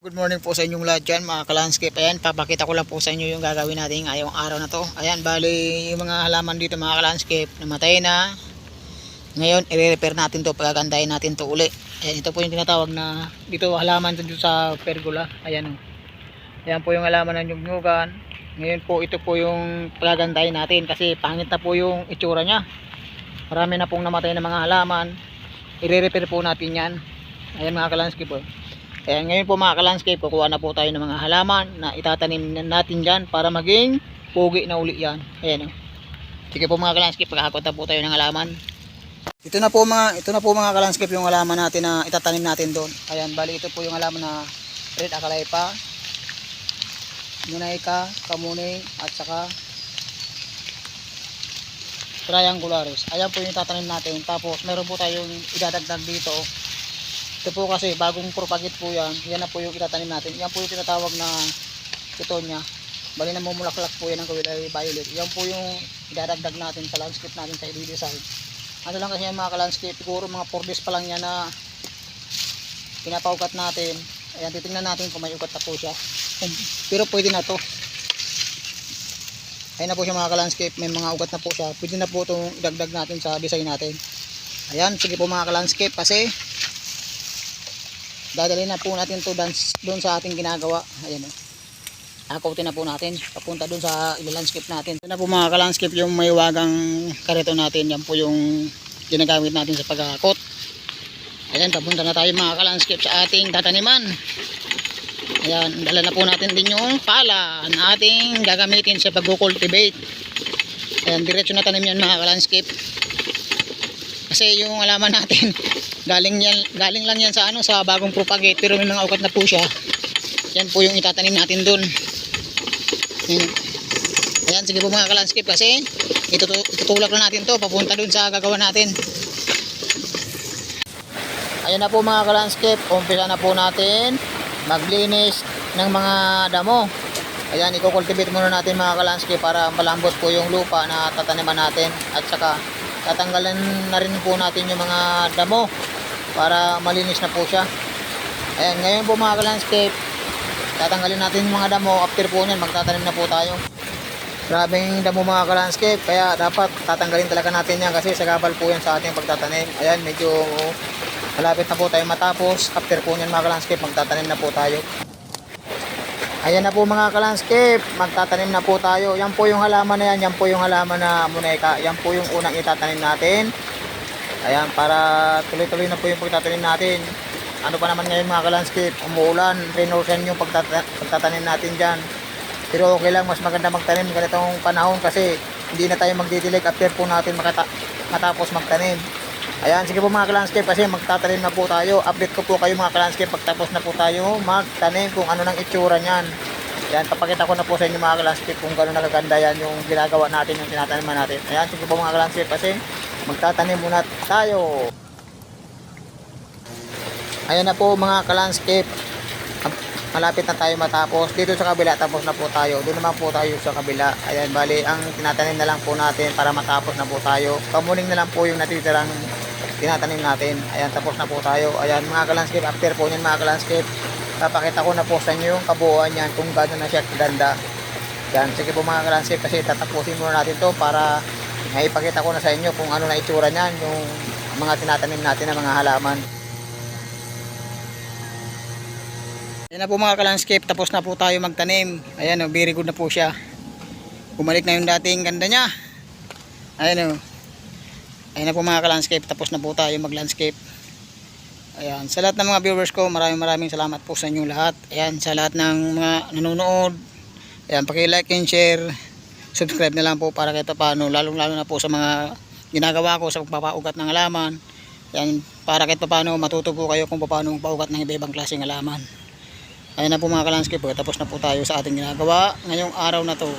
Good morning po sa inyong lahat dyan mga ka-landscape. Ayan, papakita ko lang po sa inyo yung gagawin natin ngayong araw na to. Ayan, bali yung mga halaman dito mga ka-landscape namatay na. Ngayon, i-repair natin to, pagagandahin natin to uli. Ayan, ito po yung tinatawag na dito halaman dito sa pergola. Ayan o. Ayan po yung halaman ng nyugnyugan. Ngayon po, ito po yung pagagandahin natin kasi pangit na po yung itsura nya. Marami na pong namatay na mga halaman. I-repair po natin yan. Ayan mga ka-landscape po. Ayan, ngayon po mga ka-landscape, kukuha na po tayo ng mga halaman na itatanim natin dyan para maging pugi na uli yan. Ayan o. Sige po mga ka-landscape, pagkakakot na po tayo ng halaman. Ito na po mga ka-landscape yung halaman natin na itatanim natin doon. Ayan, bali ito po yung halaman na red acalypa, Nunaika, Kamuning, at saka triangularis. Ayan po yung itatanim natin. Tapos meron po tayong idadagdag dito. Ito po kasi bagong propagate po yan. Yan na po yung itatanim natin. Yan po yung tinatawag na pitonya. Bali na mumulaklak po yan ng kawilay violet. Yan po yung idadagdag natin sa landscape natin sa i-design. Ano lang kasi yan mga ka-landscape, siguro mga 4 days pa lang yan na pinapaugat natin. Ayan, titingnan natin kung may ugat na po siya. Pero pwede na to. Ayan na po siya mga ka-landscape, may mga ugat na po siya. Pwede na po itong idagdag natin sa design natin. Ayan, sige po mga ka-landscape kasi dadalhin na po natin to doon sa ating ginagawa. Ayan o. Akutin na po natin papunta doon sa ila-landscape natin. Ito na po mga ka-landscape yung may wagang karito natin. Yan po yung ginagamit natin sa pag-akot. Ayan, papunta na tayo mga ka-landscape sa ating tataniman. Ayan, dala na po natin din yung pala na ating gagamitin sa pag-cultivate. Ayan, diretso na tanim yan mga ka-landscape. Kasi yung halaman natin galing lang yan sa sa bagong propagate, pero may mga ugat na po siya. Yan po yung itatanim natin doon. Ayan, sige po mga ka-landscape kasi itutulak na natin to papunta doon sa gagawa natin. Ayan na po mga ka-landscape, umpisa na po natin maglinis ng mga damo. Ayan, i-cultivate muna natin mga ka-landscape para malambot po yung lupa na tataniman natin, at saka tatanggalan na rin po natin yung mga damo para malinis na po siya. Ayan, ngayon po mga ka-landscape, tatanggalin natin yung mga damo. After po nyan, magtatanim na po tayo. Grabing damo mga ka-landscape, kaya dapat tatanggalin talaga natin yan kasi sagabal po yan sa ating pagtatanim. Ayan, medyo malapit na po tayo matapos. After po nyan mga ka-landscape, magtatanim na po tayo. Ayan na po mga ka-landscape, magtatanim na po tayo. Yan po yung halaman na yan, yan po yung halaman na Nunaika. Yan po yung unang itatanim natin. Ayan, para tuloy-tuloy na po yung pagtatanim natin. Ano pa naman ngayon mga ka-landscape, umuulan, rain or shine yung pagtatanim natin dyan. Pero okay lang, mas maganda magtanim ganitong panahon kasi hindi na tayo magdidilig after po natin matapos magtanim. Ayan, sige po mga ka-landscape kasi magtatanim na po tayo. Update ko po kayo mga ka-landscape pagtapos na po tayo magtanim kung ano nang itsura nyan. Ayan, papakita ko na po sa inyo mga ka-landscape kung gano'n nakaganda yan yung ginagawa natin, yung tinataniman natin. Ayan, sige po mga ka-landscape kasi magtatanim muna tayo. Ayan na po mga ka-landscape, malapit na tayo matapos. Dito sa kabila tapos na po tayo. Doon naman po tayo sa kabila. Ayan, bali ang tinatanim na lang po natin para matapos na po tayo. Kamuning na lang po yung natitirang tinatanim natin. Ayan, tapos na po tayo. Ayan mga ka-landscape, after po nyan mga ka-landscape, papakita ko na po sa inyo yung kabuuan yan kung gano'n na siya ganda. Ayan, sige po mga ka-landscape kasi tatapusin muna natin to para maipakita ko na sa inyo kung ano na itsura nyan, yung mga tinatanim natin na mga halaman. Ayan na po mga ka-landscape, tapos na po tayo magtanim. Ayan o, very good na po siya. Bumalik na yung dating ganda nya. Ayan o. Ayan na po mga ka-landscape, tapos na po tayo mag-landscape. Ayan, sa lahat ng mga viewers ko, maraming salamat po sa inyong lahat. Ayan, sa lahat ng mga nanonood. Ayan, paki-like and share. Subscribe na lang po para kahit paano, lalong na po sa mga ginagawa ko sa pagpapaugat ng halaman. Ayan, para kahit paano matuto po kayo kung paano magpaugat ng iba-ibang klaseng halaman. Ayan na po mga ka-landscape, tapos na po tayo sa ating ginagawa ngayong araw na to.